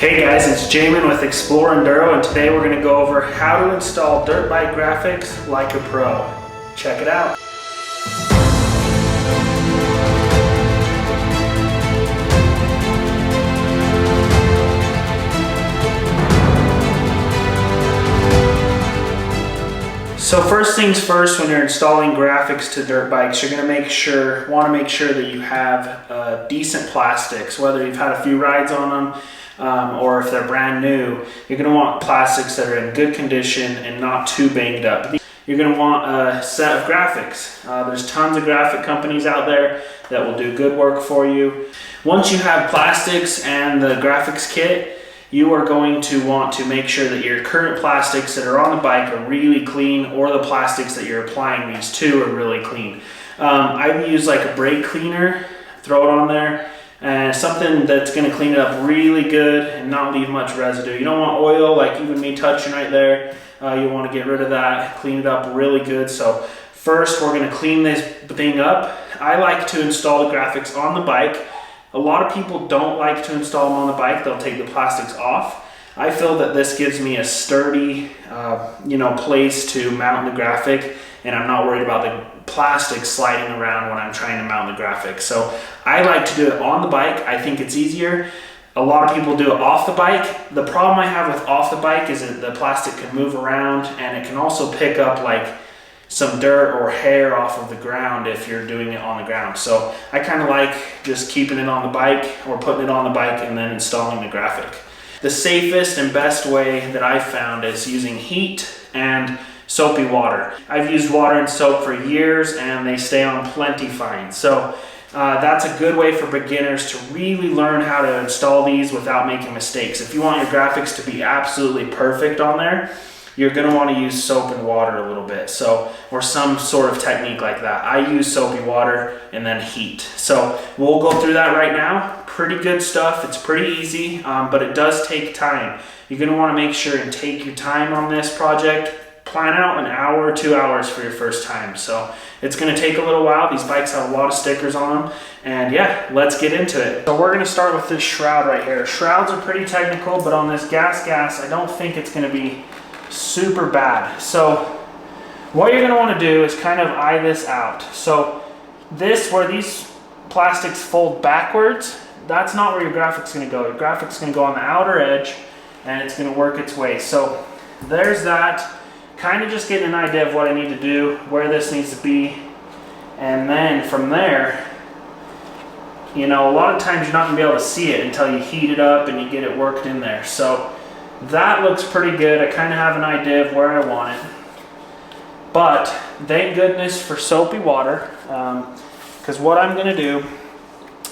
Hey guys, it's Jamin with Xplore Enduro, and today we're going to go over how to install dirt bike graphics like a pro. Check it out. So first things first, when you're installing graphics to dirt bikes, you're going to want to make sure that you have decent plastics, whether you've had a few rides on them or if they're brand new. You're going to want plastics that are in good condition and not too banged up. You're going to want a set of graphics. There's tons of graphic companies out there that will do good work for you. Once you have plastics and the graphics kit, you are going to want to make sure that your current plastics that are on the bike are really clean, or the plastics that you're applying these to are really clean. I use like a brake cleaner, throw it on there, and something that's going to clean it up really good and not leave much residue. You don't want oil, like even me touching right there. You want to get rid of that, clean it up really good. So first we're going to clean this thing up. I like to install the graphics on the bike. A lot of people don't like to install them on the bike. They'll take the plastics off. I feel that this gives me a sturdy, place to mount the graphic, and I'm not worried about the plastic sliding around when I'm trying to mount the graphic. So I like to do it on the bike. I think it's easier. A lot of people do it off the bike. The problem I have with off the bike is that the plastic can move around, and it can also pick up like some dirt or hair off of the ground if you're doing it on the ground. So I kind of like just keeping it on the bike or putting it on the bike and then installing the graphic. The safest and best way that I've found is using heat and soapy water. I've used water and soap for years and they stay on plenty fine. So that's a good way for beginners to really learn how to install these without making mistakes. If you want your graphics to be absolutely perfect on there, you're going to want to use soap and water a little bit, or some sort of technique like that. I use soapy water and then heat. So we'll go through that right now. Pretty good stuff. It's pretty easy, but it does take time. You're going to want to make sure and take your time on this project. Plan out an hour or 2 hours for your first time. So it's going to take a little while. These bikes have a lot of stickers on them, and yeah, let's get into it. So we're going to start with this shroud right here. Shrouds are pretty technical, but on this gas, I don't think it's going to be super bad. So what you're going to want to do is kind of eye this out. So this, where these plastics fold backwards, that's not where your graphic's going to go. Your graphic's going to go on the outer edge and it's going to work its way. So there's that. Kind of just getting an idea of what I need to do, where this needs to be, and then from there, a lot of times you're not going to be able to see it until you heat it up and you get it worked in there. So that looks pretty good. I kind of have an idea of where I want it. But thank goodness for soapy water, because what I'm going to do,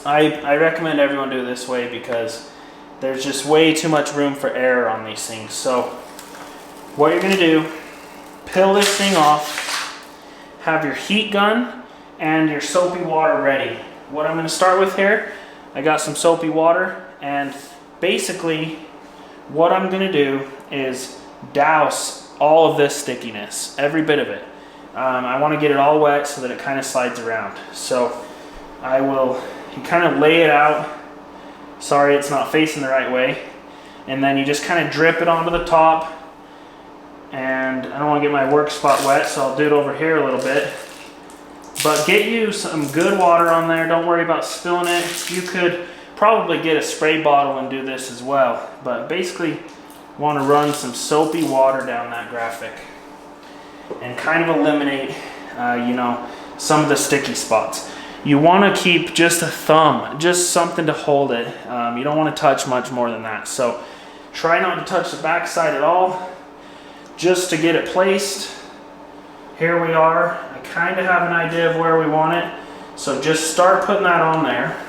I recommend everyone do it this way because there's just way too much room for error on these things. So what you're going to do, peel this thing off, have your heat gun and your soapy water ready. What I'm going to start with here, I got some soapy water, and basically what I'm going to do is douse all of this stickiness, every bit of it. I want to get it all wet so that it kind of slides around. So you kind of lay it out. Sorry, it's not facing the right way. And then you just kind of drip it onto the top. And I don't want to get my work spot wet, so I'll do it over here a little bit. But get you some good water on there. Don't worry about spilling it. You could probably get a spray bottle and do this as well, but basically want to run some soapy water down that graphic and kind of eliminate some of the sticky spots. You want to keep just a thumb, just something to hold it. You don't want to touch much more than that, so try not to touch the back side at all, just to get it placed. Here we are. I kind of have an idea of where we want it, so just start putting that on there.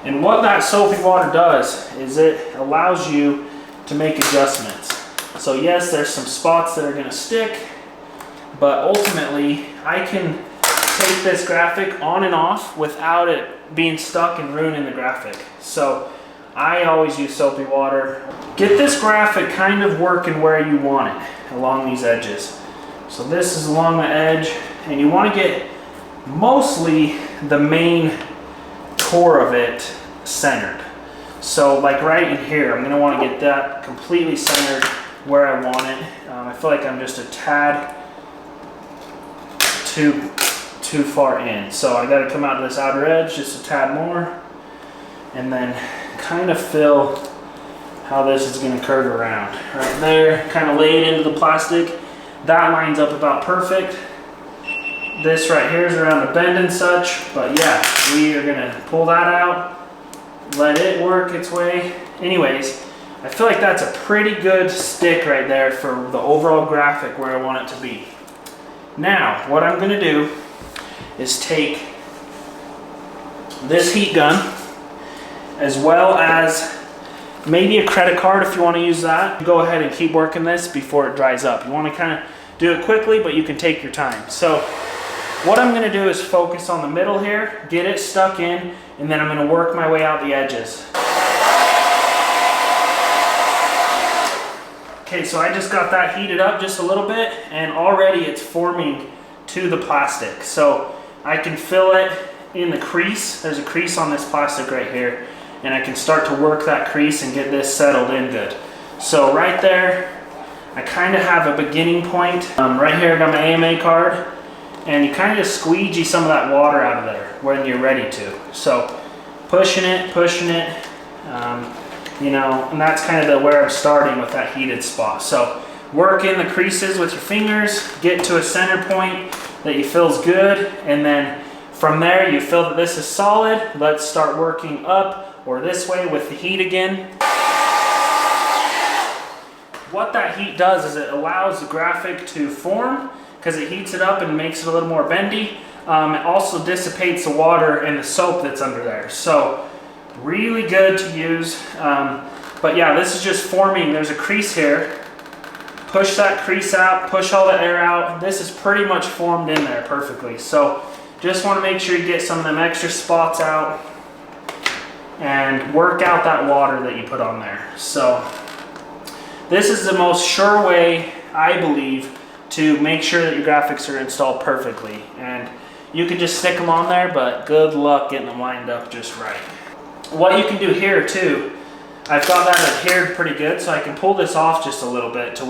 And what that soapy water does is it allows you to make adjustments. So yes, there's some spots that are going to stick, but ultimately I can take this graphic on and off without it being stuck and ruining the graphic. So I always use soapy water. Get this graphic kind of working where you want it along these edges. So this is along the edge, and you want to get mostly the main core of it centered. So like right in here, I'm going to want to get that completely centered where I want it. I feel like I'm just a tad too far in. So I got to come out to this outer edge just a tad more, and then kind of feel how this is going to curve around. Right there, kind of lay it into the plastic. That lines up about perfect. This right here is around the bend and such, but yeah, we are going to pull that out, let it work its way. Anyways, I feel like that's a pretty good stick right there for the overall graphic where I want it to be. Now, what I'm going to do is take this heat gun, as well as maybe a credit card if you want to use that. Go ahead and keep working this before it dries up. You want to kind of do it quickly, but you can take your time. So what I'm going to do is focus on the middle here, get it stuck in, and then I'm going to work my way out the edges. Okay, so I just got that heated up just a little bit, and already it's forming to the plastic. So I can fill it in the crease. There's a crease on this plastic right here, and I can start to work that crease and get this settled in good. So right there, I kind of have a beginning point. Right here I got my AMA card, and you kind of just squeegee some of that water out of there when you're ready to. So pushing it, you know, and that's kind of where I'm starting with that heated spot. So work in the creases with your fingers, get to a center point that you feel is good, and then from there you feel that this is solid. Let's start working up or this way with the heat again. What that heat does is it allows the graphic to form because it heats it up and makes it a little more bendy. It also dissipates the water and the soap that's under there. So really good to use. But yeah, this is just forming. There's a crease here. Push that crease out, push all the air out. This is pretty much formed in there perfectly. So just want to make sure you get some of them extra spots out and work out that water that you put on there. So this is the most sure way, I believe, to make sure that your graphics are installed perfectly. And you can just stick them on there, but good luck getting them lined up just right. What you can do here too, I've got that adhered pretty good, so I can pull this off just a little bit to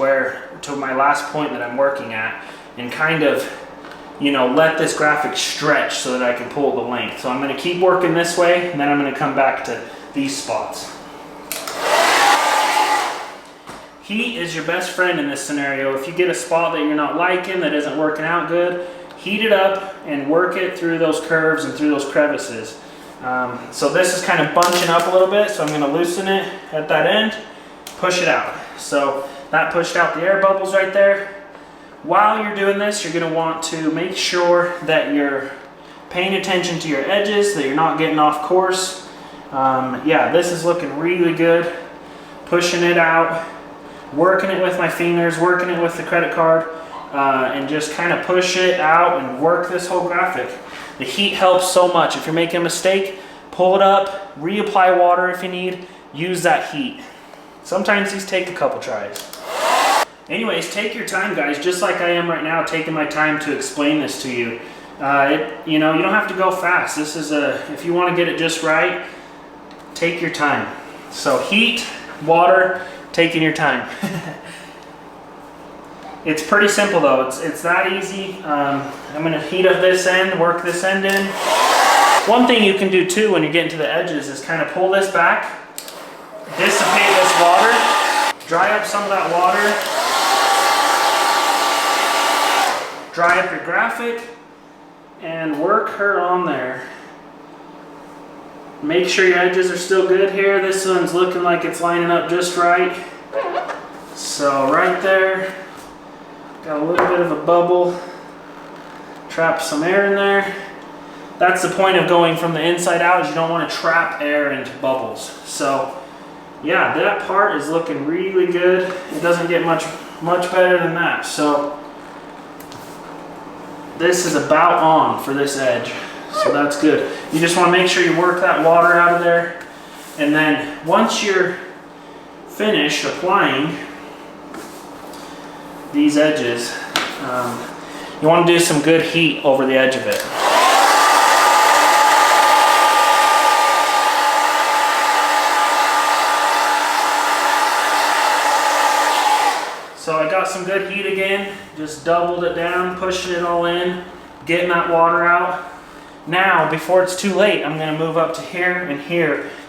my last point that I'm working at, and kind of, you know, let this graphic stretch so that I can pull the length. So I'm going to keep working this way, and then I'm going to come back to these spots. Heat is your best friend in this scenario. If you get a spot that you're not liking, that isn't working out good, heat it up and work it through those curves and through those crevices. So this is kind of bunching up a little bit, so I'm going to loosen it at that end, push it out. So that pushed out the air bubbles right there. While you're doing this, you're going to want to make sure that you're paying attention to your edges, that you're not getting off course. Yeah, this is looking really good. Pushing it out, working it with my fingers, working it with the credit card, and just kind of push it out and work this whole graphic. The heat helps so much. If you're making a mistake, pull it up, reapply water if you need, use that heat. Sometimes these take a couple tries. Anyways, take your time, guys, just like I am right now, taking my time to explain this to you. You know, you don't have to go fast. This is if you want to get it just right, take your time. So heat, water, taking your time. It's pretty simple though, it's that easy. I'm going to heat up this end, work this end in. One thing you can do too when you're getting to the edges is kind of pull this back, dissipate this water, dry up some of that water, dry up your graphic, and work her on there. Make sure your edges are still good here. This one's looking like it's lining up just right. So right there, got a little bit of a bubble, trap some air in there. That's the point of going from the inside out, is you don't want to trap air into bubbles. So yeah, that part is looking really good. It doesn't get much better than that. So this is about on for this edge. So that's good. You just want to make sure you work that water out of there. And then once you're finished applying these edges, you want to do some good heat over the edge of it. got some good heat again, just doubled it down, pushing it all in, getting that water out. Now, before it's too late, I'm gonna move up to here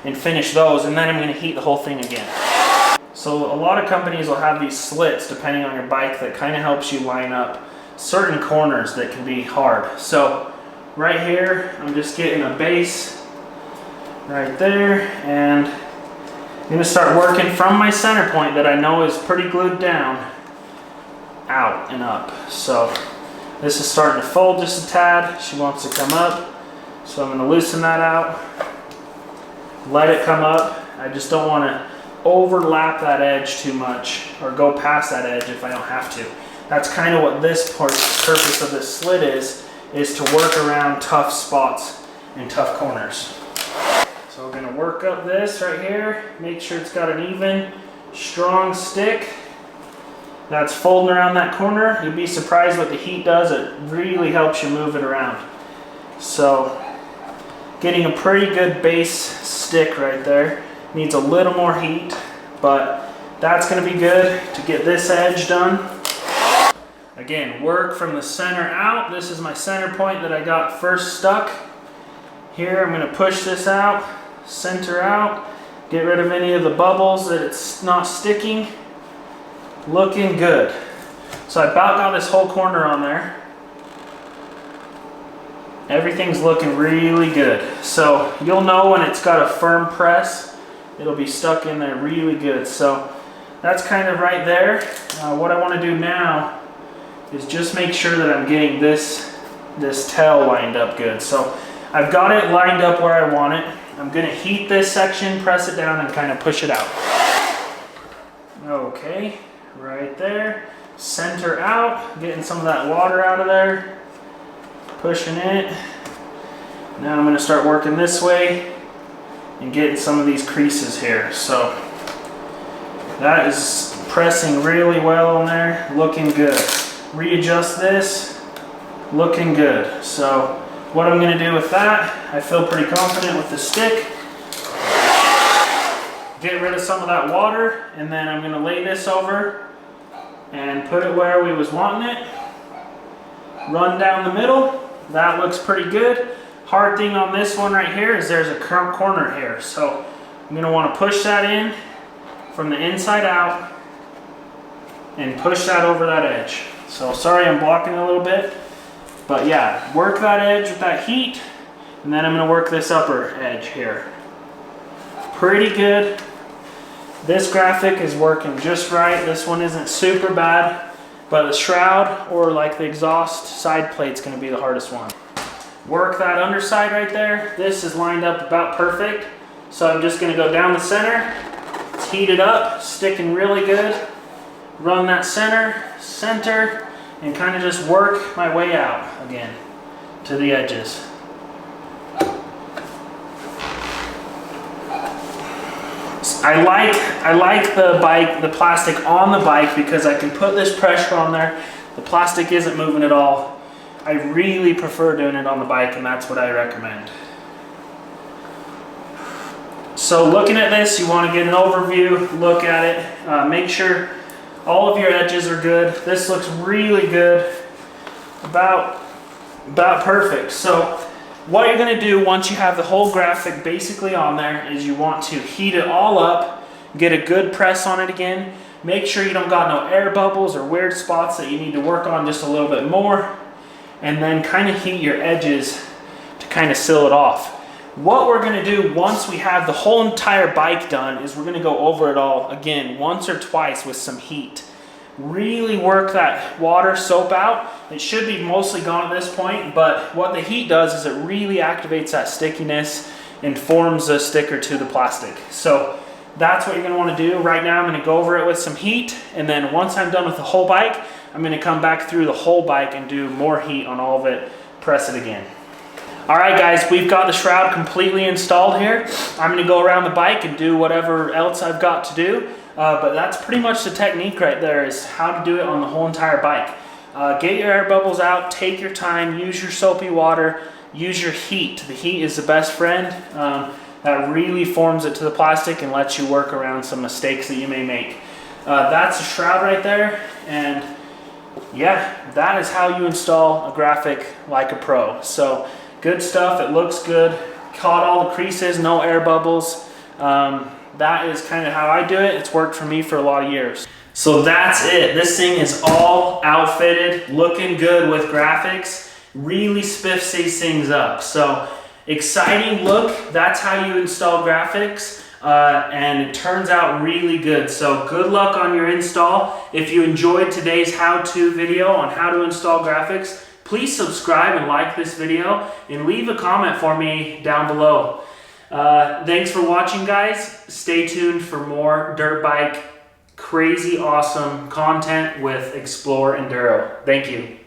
and finish those, and then I'm gonna heat the whole thing again. So a lot of companies will have these slits, depending on your bike, that kind of helps you line up certain corners that can be hard. So right here, I'm just getting a base right there, and I'm gonna start working from my center point that I know is pretty glued down, out and up. So this is starting to fold just a tad. She wants to come up, so I'm gonna loosen that out, let it come up. I just don't wanna overlap that edge too much or go past that edge if I don't have to. That's kind of what this purpose of this slit is to work around tough spots and tough corners. So we're gonna work up this right here, make sure it's got an even, strong stick that's folding around that corner. You'd be surprised what the heat does. It really helps you move it around. So getting a pretty good base stick right there. Needs a little more heat, but that's gonna be good to get this edge done. Again, work from the center out. This is my center point that I got first stuck. Here, I'm gonna push this out, center out, get rid of any of the bubbles that it's not sticking. Looking good. So I about got this whole corner on there. Everything's looking really good. So you'll know when it's got a firm press, it'll be stuck in there really good. So that's kind of right there. What I want to do now is just make sure that I'm getting this tail lined up good. So I've got it lined up where I want it. I'm going to heat this section, press it down, and kind of push it out. Okay, right there. Center out, getting some of that water out of there. Pushing it. Now I'm going to start working this way and getting some of these creases here. So that is pressing really well on there, looking good. Readjust this, looking good. So what I'm gonna do with that, I feel pretty confident with the stick. Get rid of some of that water, and then I'm gonna lay this over and put it where we was wanting it. Run down the middle, that looks pretty good. Hard thing on this one right here is there's a corner here. So I'm gonna wanna push that in from the inside out and push that over that edge. So sorry I'm blocking a little bit, but yeah, work that edge with that heat, and then I'm gonna work this upper edge here. Pretty good. This graphic is working just right. This one isn't super bad, but the shroud or like the exhaust side plate's gonna be the hardest one. Work that underside right there. This is lined up about perfect. So I'm just gonna go down the center. It's heated up, sticking really good. Run that center, and kind of just work my way out again to the edges. I like the plastic on the bike because I can put this pressure on there. The plastic isn't moving at all. I really prefer doing it on the bike, and that's what I recommend. So looking at this, you want to get an overview, look at it, make sure all of your edges are good. This looks really good, about perfect. So what you're gonna do once you have the whole graphic basically on there is you want to heat it all up, get a good press on it again, make sure you don't got no air bubbles or weird spots that you need to work on just a little bit more, and then kind of heat your edges to kind of seal it off. What we're gonna do once we have the whole entire bike done is we're gonna go over it all again once or twice with some heat. Really work that water soap out. It should be mostly gone at this point, but what the heat does is it really activates that stickiness and forms a sticker to the plastic. So that's what you're gonna wanna do. Right now I'm gonna go over it with some heat, and then once I'm done with the whole bike, I'm gonna come back through the whole bike and do more heat on all of it, press it again. All right guys, we've got the shroud completely installed here. I'm gonna go around the bike and do whatever else I've got to do. But that's pretty much the technique right there, is how to do it on the whole entire bike. Get your air bubbles out, take your time, use your soapy water, use your heat. The heat is the best friend. That really forms it to the plastic and lets you work around some mistakes that you may make. that's a shroud right there, and yeah, that is how you install a graphic like a pro. So good stuff, it looks good, caught all the creases, no air bubbles. That is kind of how I do it. It's worked for me for a lot of years. So that's it. This thing is all outfitted, looking good with graphics, really spiffs these things up. So exciting look, that's how you install graphics. And it turns out really good. So good luck on your install. If you enjoyed today's how-to video on how to install graphics, please subscribe and like this video and leave a comment for me down below. Thanks for watching, guys. Stay tuned for more dirt bike crazy awesome content with Xplore Enduro. Thank you.